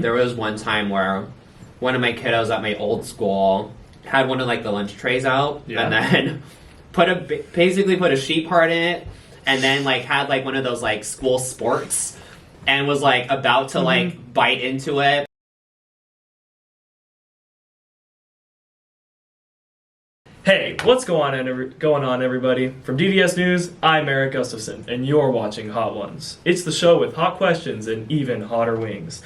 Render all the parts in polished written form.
there was one time where one of my kiddos at my old school had one of like the lunch trays out, and then basically put a sheet part in it, and then like had like one of those like school sporks, and was like about to like bite into it. Hey, what's going on, everybody? From DVS News, I'm Erik Gustafson, and you're watching Hot Ones. It's the show with hot questions and even hotter wings.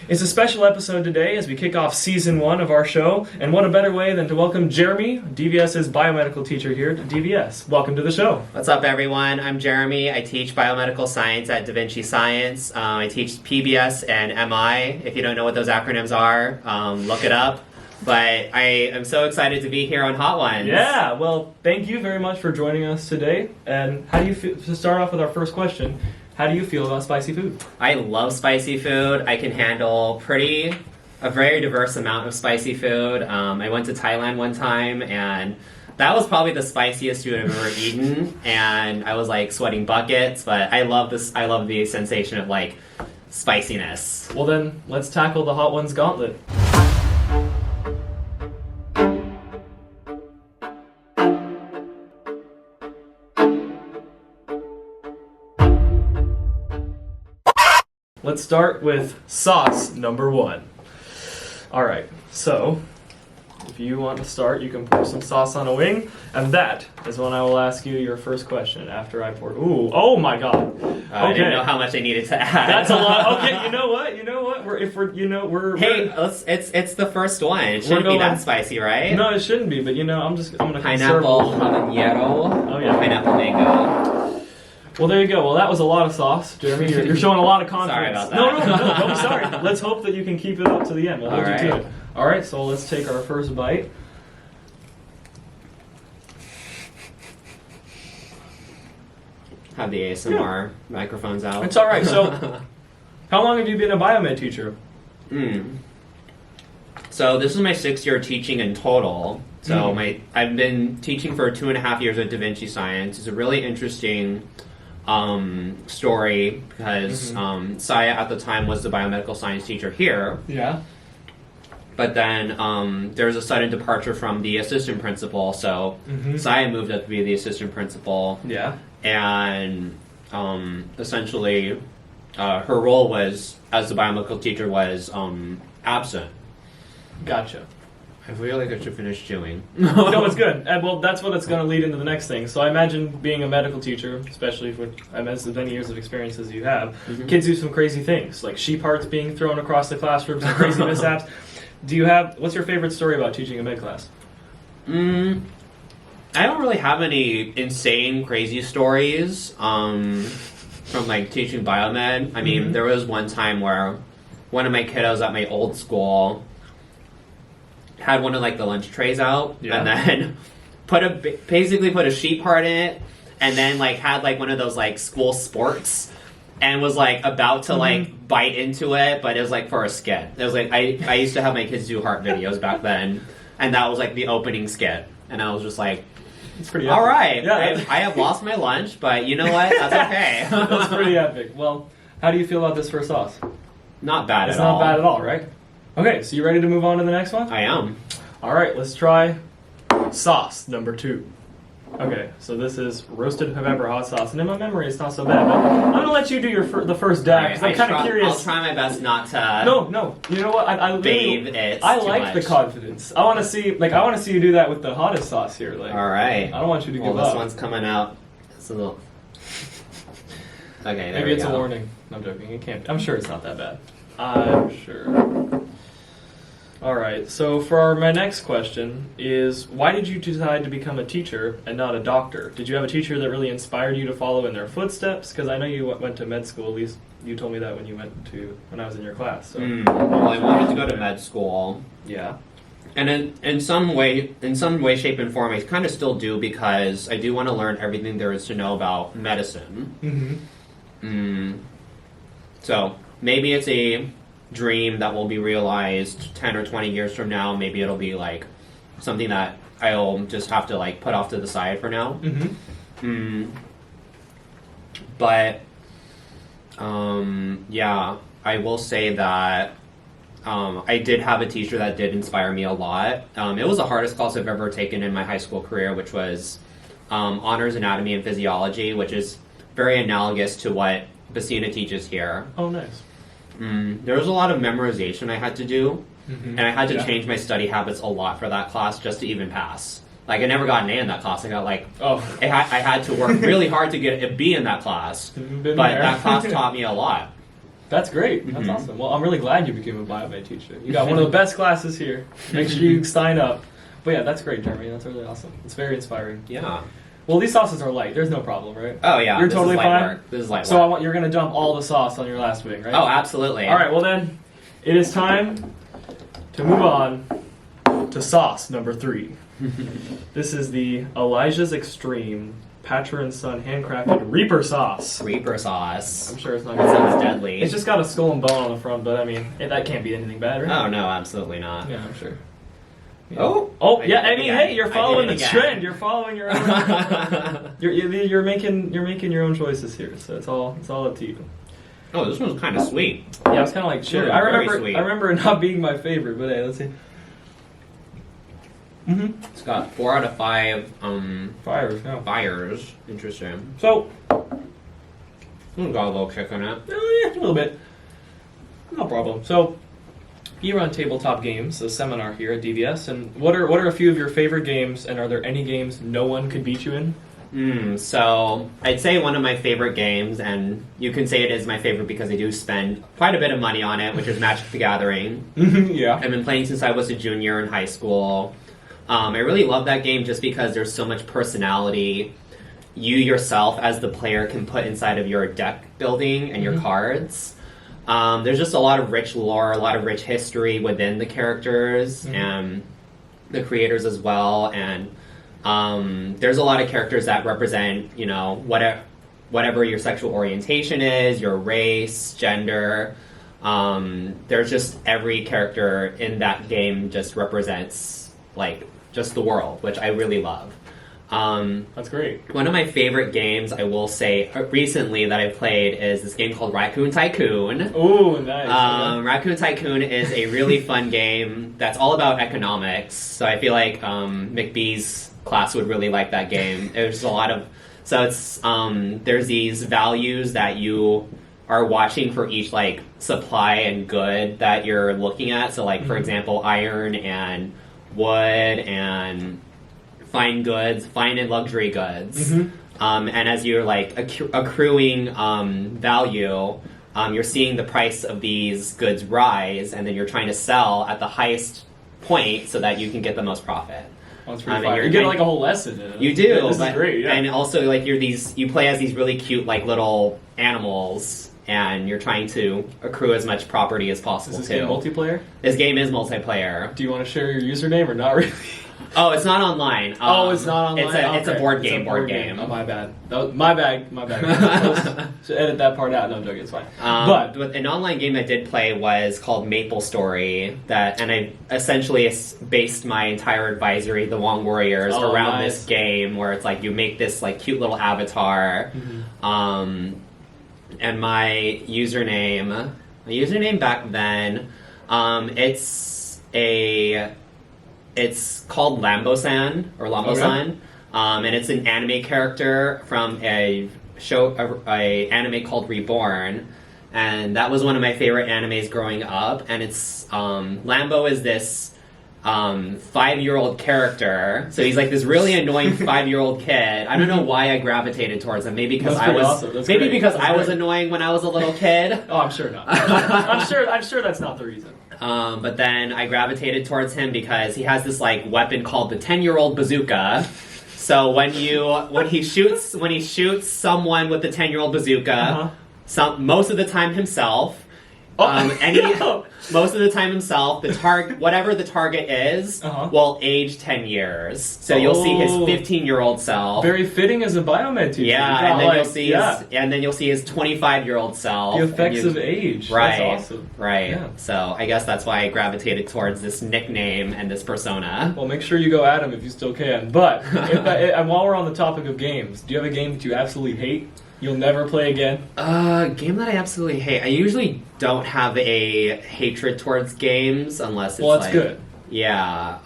It's a special episode today as we kick off Season 1 of our show, and what a better way than to welcome Jeremy, DVS's biomedical teacher here at DVS. Welcome to the show. What's up, everyone? I'm Jeremy. I teach biomedical science at Da Vinci Science. I teach PBS and MI. If you don't know what those acronyms are, look it up. But I am so excited to be here on Hot Ones. Yeah, well, thank you very much for joining us today. And how do you feel, to start off with our first question, how do you feel about spicy food? I love spicy food. I can handle a very diverse amount of spicy food. I went to Thailand one time, and that was probably the spiciest food I've ever eaten. And I was like sweating buckets, but I love this. I love the sensation of like spiciness. Well then, let's tackle the Hot Ones gauntlet. Let's start with sauce number 1. Alright, so if you want to start, you can pour some sauce on a wing, and that is when I will ask you your first question after I pour. Ooh, oh my god. Okay. I didn't know how much I needed to add. That's a lot. Okay, you know what? It's the first one. It shouldn't be that spicy, right? No, it shouldn't be, but I'm gonna pineapple habanero. Oh yeah. Pineapple mango. Well, there you go. Well, that was a lot of sauce, Jeremy. You're showing a lot of confidence. Sorry about that. No, don't be sorry. Let's hope that you can keep it up to the end. We'll hold you to it. All right, so let's take our first bite. Have the ASMR microphones out. It's all right. So, how long have you been a biomed teacher? So this is my 6th year teaching in total. So I've been teaching for 2.5 years at Da Vinci Science. It's a really interesting story because Saya at the time was the biomedical science teacher here. Yeah. But then there was a sudden departure from the assistant principal, so Saya moved up to be the assistant principal. Yeah. And essentially her role was, as the biomedical teacher, was absent. Gotcha. I feel like I should finish chewing. No, it's good. Well, that's what it's going to lead into the next thing. So I imagine being a medical teacher, especially for as many years of experience as you have, kids do some crazy things, like sheep hearts being thrown across the classrooms and crazy mishaps. What's your favorite story about teaching a med class? I don't really have any insane, crazy stories from like teaching biomed. I mean, there was one time where one of my kiddos at my old school had one of like the lunch trays out, and then basically put a sheet part in it, and then like had like one of those like school sporks, and was like about to like bite into it, but it was like for a skit. It was like I used to have my kids do heart videos back then, and that was like the opening skit, and I was just like, it's pretty all epic. right, yeah. I have lost my lunch, but you know what? That's okay. That's pretty epic. Well, how do you feel about this first sauce? Not bad it's at all. It's not bad at all, right? Okay, so you ready to move on to the next one? I am. All right, let's try sauce number 2. Okay, so this is roasted pepper hot sauce, and in my memory, it's not so bad. But I'm gonna let you do the first dab because I'm kind of curious. I'll try my best not to. No. You know what? I like the confidence. I want to see you do that with the hottest sauce here. Like, all right. I don't want you to give up. This one's coming out. It's a little. Okay, maybe it's a warning. No, I'm joking. It can't. I'm sure it's not that bad. I'm sure. All right, so for my next question is, why did you decide to become a teacher and not a doctor? Did you have a teacher that really inspired you to follow in their footsteps? Because I know you went to med school, at least you told me that when I was in your class. So. Well, I wanted to go to med school. Yeah. And in some way, shape, and form, I kind of still do, because I do want to learn everything there is to know about medicine. So maybe it's a dream that will be realized 10 or 20 years from now. Maybe it'll be like something that I'll just have to like put off to the side for now. But yeah, I will say that I did have a teacher that did inspire me a lot. It was the hardest class I've ever taken in my high school career, which was honors anatomy and physiology, which is very analogous to what Basina teaches here. Oh, nice. There was a lot of memorization I had to do, and I had to change my study habits a lot for that class just to even pass. Like, I never got an A in that class. I got I had to work really hard to get a B in that class, but that class taught me a lot. That's great. That's awesome. Well, I'm really glad you became a biomed teacher. You got one of the best classes here. Make sure you sign up. But yeah, that's great, Jeremy. That's really awesome. It's very inspiring. Yeah. Well, these sauces are light. There's no problem, right? Oh yeah, you're totally fine. Work. This is light so work. you're gonna dump all the sauce on your last wing, right? Oh, absolutely. All right. Well then, it is time to move on to sauce number 3. This is the Elijah's Extreme Patcher and Son handcrafted Reaper sauce. Reaper sauce. I'm sure it's not That gonna sounds deadly. It's just got a skull and bone on the front, but I mean, that can't be anything bad, right? Oh no, absolutely not. Yeah, I'm sure. Yeah. Oh, yeah. I mean, hey, you're following the again. trend. You're following your own. you're making your own choices here. So it's all up to you. Oh, this one's kind of sweet. Yeah, it's kind of like cherry. Very sweet. I remember it not being my favorite, but hey, let's see. It's got 4 out of 5 Fires. Yeah. fires. Interesting. So, Got a little kick on it. a little bit. No problem. So, you run tabletop games, a seminar here at DVS, and what are a few of your favorite games, and are there any games no one could beat you in? So I'd say one of my favorite games, and you can say it is my favorite because I do spend quite a bit of money on it, which is Magic the Gathering. Yeah. I've been playing since I was a junior in high school. I really love that game just because there's so much personality you yourself as the player can put inside of your deck building and your cards. There's just a lot of rich lore, a lot of rich history within the characters and the creators as well, and there's a lot of characters that represent, whatever your sexual orientation is, your race, gender. There's just every character in that game just represents, just the world, which I really love. That's great. One of my favorite games, I will say, recently that I've played is this game called Raccoon Tycoon. Ooh, nice. Raccoon Tycoon is a really fun game that's all about economics. So I feel like McBee's class would really like that game. There's a lot of... So it's... there's these values that you are watching for each, supply and good that you're looking at. So, for example, iron and wood and... fine and luxury goods. And as you're accruing value, you're seeing the price of these goods rise, and then you're trying to sell at the highest point so that you can get the most profit. Oh, that's pretty fire. You get a whole lesson in it. You do. Yeah, this is great, yeah. And also you play as these really cute little animals, and you're trying to accrue as much property as possible. Is this game multiplayer? This game is multiplayer. Do you want to share your username or not really? Oh, it's not online. It's not online. It's a board game. Board game. Oh, my bad. My bad. Should edit that part out. No, I'm joking. It's fine. But an online game I did play was called Maple Story. And I essentially based my entire advisory, the Wong Warriors, around this game where it's you make this cute little avatar. And my username back then, it's called Lambo-san, or Lambo-san, and it's an anime character from a anime called Reborn, and that was one of my favorite animes growing up, and it's, Lambo is this, 5-year-old character, so he's this really annoying 5-year-old kid. I don't know why I gravitated towards him, maybe because I was annoying when I was a little kid. Oh, I'm sure not. I'm sure that's not the reason. But then I gravitated towards him because he has this weapon called the 10-year-old bazooka. So when he shoots someone with the 10-year-old bazooka, most of the time himself, most of the time himself, whatever the target is, will age 10 years. So you'll see his 15-year-old self. Very fitting as a biomed teacher. Yeah, and then you'll see his 25-year-old self. The effects of age. Right. That's awesome. Right. Yeah. So I guess that's why I gravitated towards this nickname and this persona. Well, make sure you go at him if you still can. But while we're on the topic of games, do you have a game that you absolutely hate? You'll never play again? Game that I absolutely hate. I usually don't have a hatred towards games unless it's Well, that's good. Yeah.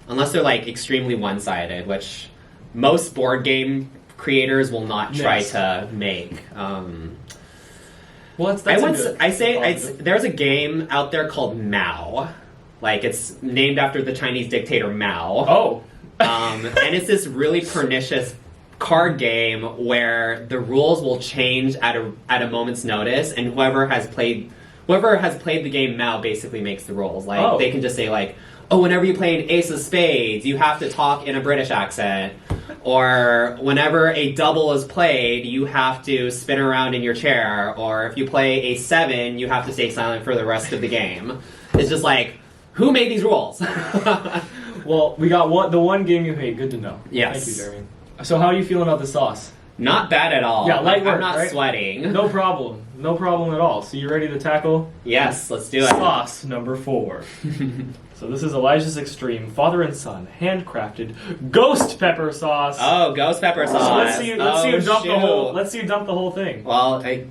Unless they're like extremely one-sided, which most board game creators will not try Yes. to make. Well, There's a game out there called Mao. Like, it's named after the Chinese dictator Mao. Oh. And it's this really pernicious card game where the rules will change at a moment's notice, and whoever has played the game Mao basically makes the rules. Like, they can just say, like, oh, whenever you play an ace of spades, you have to talk in a British accent. Or whenever a double is played, you have to spin around in your chair. Or if you play a 7, you have to stay silent for the rest of the game. It's just like, who made these rules? Well, we got the one game you hate. Good to know. Yes. Thank you, Jeremy. So how are you feeling about the sauce? Not bad at all. Yeah, light work, I'm not right? sweating. No problem. No problem at all. So you ready to tackle? Yes, let's do it. Sauce number 4. So this is Elijah's Extreme Father and Son handcrafted ghost pepper sauce. Oh, ghost pepper sauce. So let's see you dump the whole. Let's see you dump the whole thing. Well, I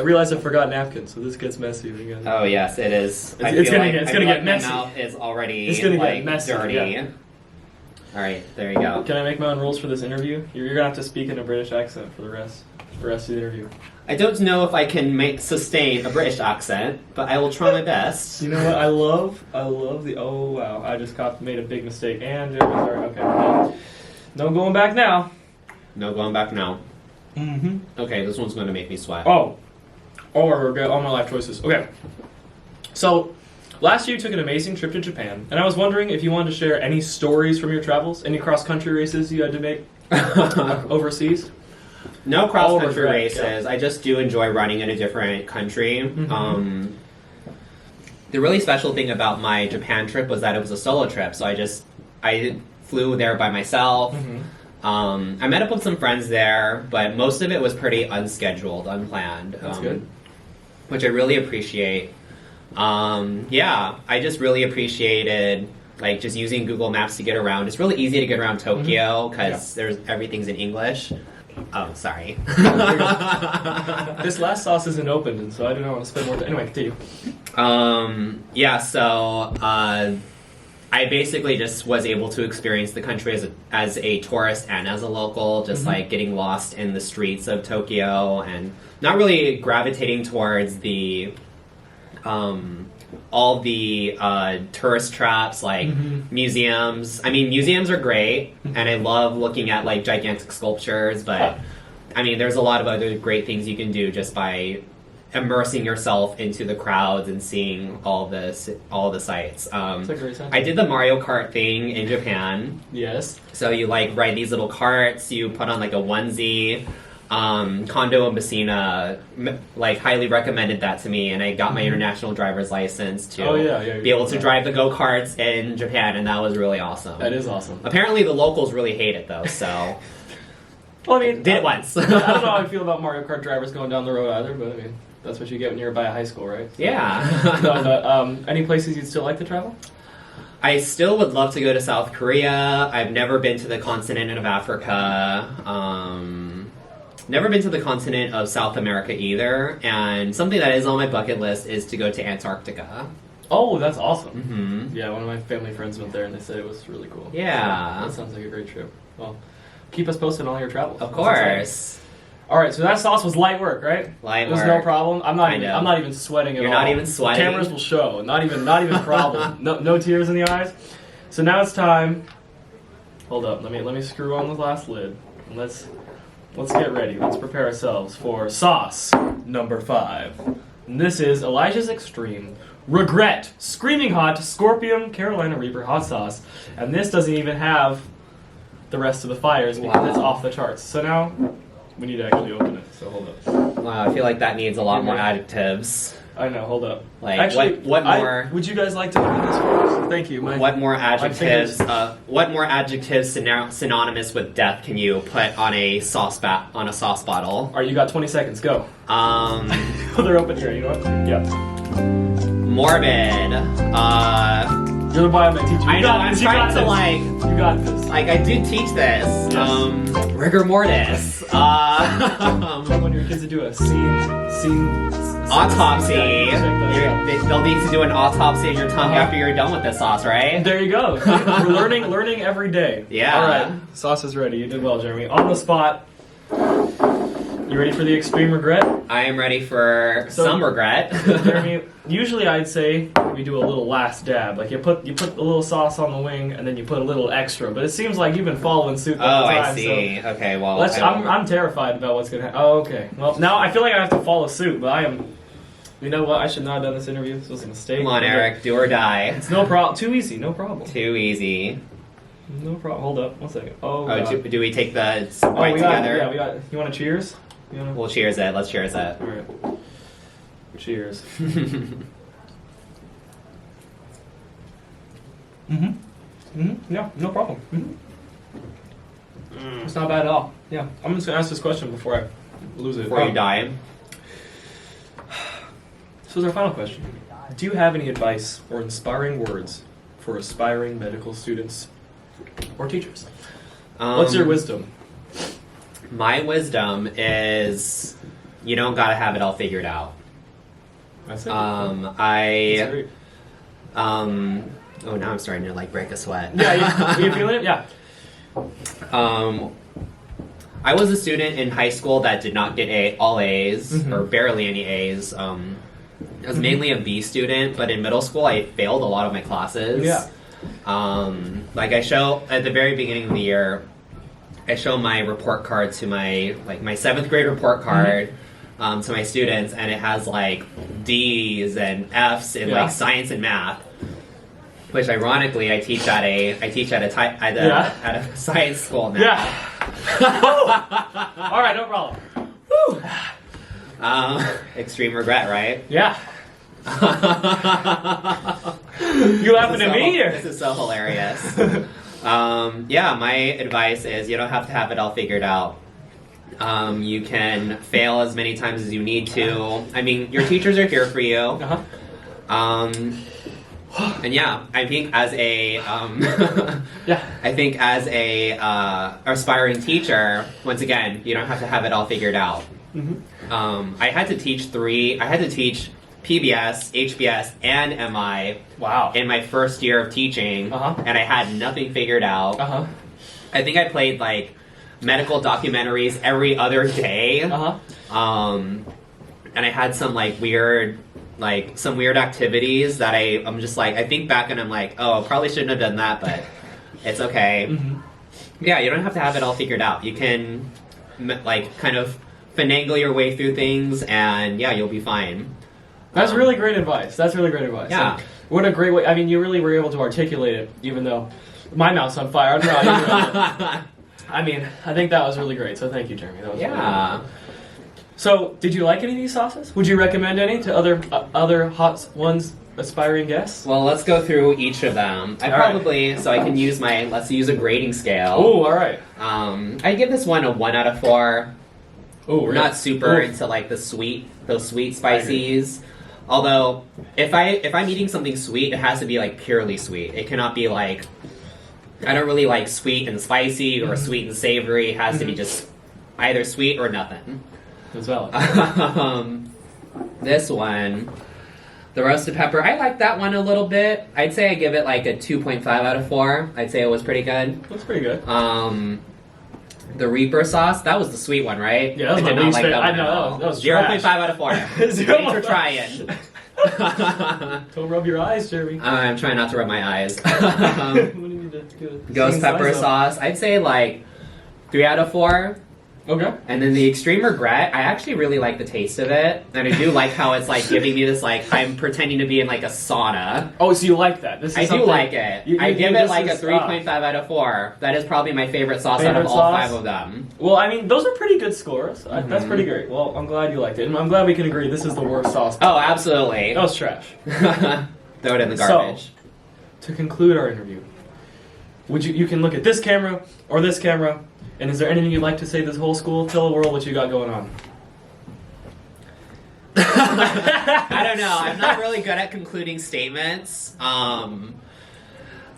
realized I forgot napkins, so this gets messy. Oh yes, it is. It's gonna get messy. My mouth is already get messy, dirty. yeah. All right, there you go. Can I make my own rules for this interview? You're gonna have to speak in a British accent for the rest of the interview. I don't know if I can sustain a British accent, but I will try my best. You know what? I love the. Oh wow! I just made a big mistake. And sorry. Okay. No going back now. No going back now. Mm-hmm. Okay, this one's going to make me sweat. Oh, I regret all my life choices. Okay. So, last year you took an amazing trip to Japan, and I was wondering if you wanted to share any stories from your travels, any cross-country races you had to make overseas. No cross-country races. Yeah. I just do enjoy running in a different country. Mm-hmm. The really special thing about my Japan trip was that it was a solo trip, so I flew there by myself. Mm-hmm. I met up with some friends there, but most of it was pretty unscheduled, unplanned. That's good. Which I really appreciate. I just really appreciated like just using Google Maps to get around. It's really easy to get around Tokyo because everything's in English. Oh, sorry. This last sauce isn't opened, and so I don't want to spend more time. Anyway, continue. I basically just was able to experience the country as a tourist and as a local, just like getting lost in the streets of Tokyo and not really gravitating towards the all the tourist traps like museums. I mean, museums are great, and I love looking at like gigantic sculptures, but I mean, there's a lot of other great things you can do just by immersing yourself into the crowds and seeing all the sights. I did the Mario Kart thing in Japan. Yes. So you like ride these little carts, you put on like a onesie. Kondo and Messina like highly recommended that to me, and I got my international driver's license to be able to drive the go-karts in Japan, and that was really awesome. That is awesome. Apparently the locals really hate it though, so well, I mean, did it once. I don't know how I feel about Mario Kart drivers going down the road either, but I mean, that's what you get when you're by a high school, right? So, yeah. No, but any places you'd still like to travel? I still would love to go to South Korea. I've never been to the continent of Africa. Never been to the continent of South America either. And something that is on my bucket list is to go to Antarctica. Oh, that's awesome. Mm-hmm. Yeah, one of my family friends went there and they said it was really cool. Yeah. So that sounds like a great trip. Well, keep us posted on all your travels. Of course. All right, so that sauce was light work, right? Light work. There's no problem. I'm not even sweating at all. You're not even sweating. Cameras will show. Not even a problem. No tears in the eyes. So now it's time. Hold up. Let me screw on the last lid. And let's get ready. Let's prepare ourselves for sauce number 5. And this is Elijah's Extreme Regret Screaming Hot Scorpion Carolina Reaper Hot Sauce. And this doesn't even have the rest of the fires because it's off the charts. So now we need to actually open it. So hold up. Wow, I feel like that needs a lot more adjectives. I know. Hold up. Like actually, what more? Would you guys like to open this for us? Thank you. What more adjectives? What more adjectives synonymous with death can you put on a sauce bottle? All right, you got 20 seconds. Go. They're open here. You know what? Yeah. Morbid. You're the biomed teacher. I know, I'm trying to like... You got this. Like, I did teach this. Yes. Rigor mortis. When your kids to do a scene Autopsy. Yeah, check that out. They'll need to do an autopsy in your tongue after you're done with this sauce, right? There you go. We're learning every day. Yeah. All right. Sauce is ready. You did well, Jeremy. On the spot. You ready for the extreme regret? I am ready for some regret. Jeremy, usually I'd say we do a little last dab. Like you put a little sauce on the wing and then you put a little extra. But it seems like you've been following suit the whole time. I see. So okay, well, I'm terrified about what's gonna happen. Oh, okay. Well, now I feel like I have to follow suit, but I am. You know what? I should not have done this interview. This was a mistake. Come on, Eric. Do or die. It's no problem. Too easy. No problem. Too easy. No problem. Hold up. 1 second. Oh, do we take the bite together? Yeah, we got. You want to cheers? We'll cheers it. Let's cheers it. All right. Cheers. Yeah, no problem. It's not bad at all. Yeah, I'm just gonna ask this question before I lose it. Before you die. So, is our final question. Do you have any advice or inspiring words for aspiring medical students or teachers? What's your wisdom? My wisdom is you don't gotta have it all figured out. That's it. Oh, now I'm starting to like break a sweat. Yeah, you feeling it? Yeah. I was a student in high school that did not get all A's or barely any A's. I was mainly a B student, but in middle school I failed a lot of my classes. Yeah. Like I show at the very beginning of the year, I show my report card to my 7th grade report card to my students, and it has like D's and F's in like science and math. Which ironically, I teach at a science school now. Yeah. All right, no problem. Woo. Extreme regret, right? Yeah. You laughing at me or? This is so hilarious. Yeah, my advice is you don't have to have it all figured out. You can fail as many times as you need to. I mean, your teachers are here for you. And yeah, I think as a aspiring teacher, once again, you don't have to have it all figured out. I had to teach PBS, HBS, and MI. Wow. In my first year of teaching, and I had nothing figured out. I think I played like medical documentaries every other day. And I had some like weird activities that I'm just like, I think back and I'm like, oh, probably shouldn't have done that, but it's okay. Yeah, you don't have to have it all figured out. You can like kind of finagle your way through things, and yeah, you'll be fine. That's really great advice. Yeah. And what a great way. I mean, you really were able to articulate it, even though my mouth's on fire. I don't know. I mean, I think that was really great. So thank you, Jeremy. That was really good. So, did you like any of these sauces? Would you recommend any to other Hot Ones aspiring guests? Well, let's go through each of them. So I can use let's use a grading scale. Oh, all right. I give this one a 1 out of 4. Oh, really? Not super into like those sweet spices. Although, if I'm eating something sweet, it has to be like purely sweet. It cannot be like, I don't really like sweet and spicy or sweet and savory. It has to be just either sweet or nothing. As well. This one, the roasted pepper, I like that one a little bit. I'd say I give it like a 2.5 out of 4. I'd say it was pretty good. That's pretty good. The Reaper sauce, that was the sweet one, right? Yeah, that was my least favorite. I know, that was 0.5 out of 4. Thanks for trying. Don't rub your eyes, Jeremy. I'm trying not to rub my eyes. What do you need to do? Ghost pepper sauce, I'd say like 3 out of 4. Okay. And then the extreme regret, I actually really like the taste of it. And I do like how it's like giving me this like, I'm pretending to be in like a sauna. Oh, so you like that? I do like it. I give it like a 3.5 out of 4. That is probably my favorite sauce out of all 5 of them. Well, I mean, those are pretty good scores. That's pretty great. Well, I'm glad you liked it. And I'm glad we can agree this is the worst sauce. Oh, absolutely. That was trash. Throw it in the garbage. So, to conclude our interview, you can look at this camera or this camera. And is there anything you'd like to say to this whole school? Tell the world what you got going on. I don't know. I'm not really good at concluding statements.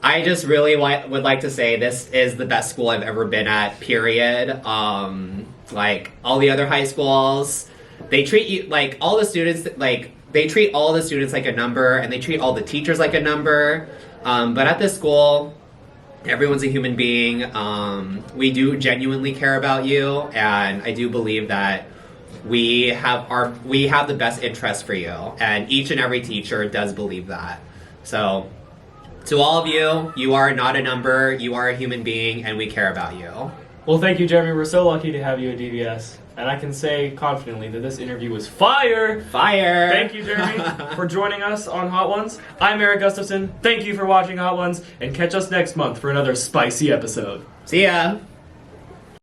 I just really would like to say this is the best school I've ever been at, period. Like, all the other high schools, they treat you, like, all the students, like, they treat all the students like a number, and they treat all the teachers like a number. But at this school, everyone's a human being. We do genuinely care about you, and I do believe that we have the best interest for you, and each and every teacher does believe that. So, to all of you, you are not a number, you are a human being, and we care about you. Well, thank you, Jeremy. We're so lucky to have you at DVS. And I can say confidently that this interview was fire! Fire! Thank you, Jeremy, for joining us on Hot Ones. I'm Erik Gustafson. Thank you for watching Hot Ones, and catch us next month for another spicy episode. See ya!